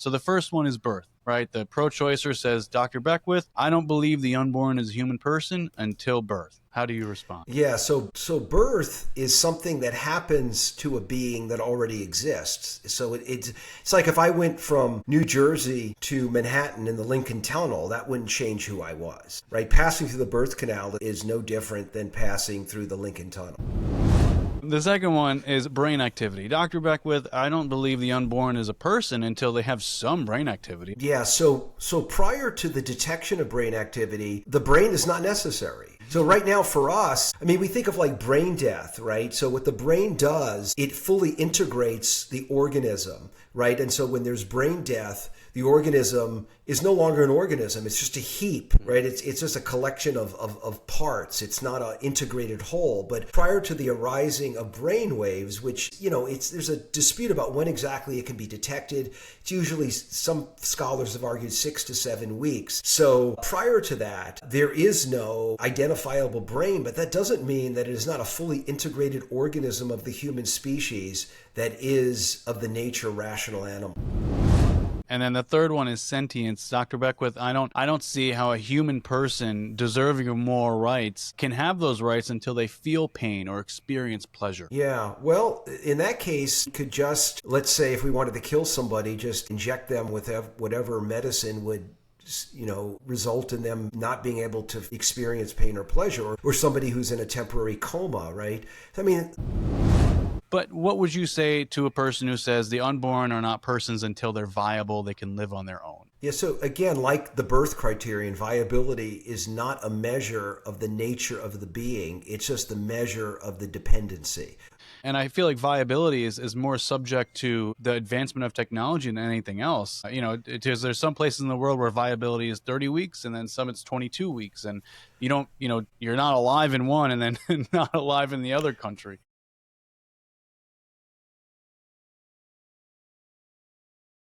So the first one is birth, right? The pro-choicer says, Dr. Beckwith, I don't believe the unborn is a human person until birth. How do you respond? Yeah, so birth is something that happens to a being that already exists. So it's like if I went from New Jersey to Manhattan in the Lincoln Tunnel, that wouldn't change who I was, right? Passing through the birth canal is no different than passing through the Lincoln Tunnel. The second one is brain activity. Dr. Beckwith, I don't believe the unborn is a person until they have some brain activity. Yeah, so prior to the detection of brain activity, the brain is not necessary. So right now for us, I mean, we think of like brain death, right? So what the brain does, it fully integrates the organism, right? And so when there's brain death, the organism is no longer an organism. It's just a heap, right? It's just a collection of parts. It's not an integrated whole. But prior to the arising of brain waves, which, there's a dispute about when exactly it can be detected. It's usually, some scholars have argued, 6 to 7 weeks. So prior to that, there is no identifiable brain, but that doesn't mean that it is not a fully integrated organism of the human species that is of the nature rational animal. And then the third one is sentience. Dr. Beckwith, I don't see how a human person deserving of moral rights can have those rights until they feel pain or experience pleasure. Yeah, well, in that case, could just, let's say if we wanted to kill somebody, just inject them with whatever medicine would result in them not being able to experience pain or pleasure, or somebody who's in a temporary coma, right? I mean... But what would you say to a person who says the unborn are not persons until they're viable, they can live on their own? Yeah, so again, like the birth criterion, viability is not a measure of the nature of the being. It's just the measure of the dependency. And I feel like viability is more subject to the advancement of technology than anything else. There's some places in the world where viability is 30 weeks and then some it's 22 weeks. And you're not alive in one and then not alive in the other country.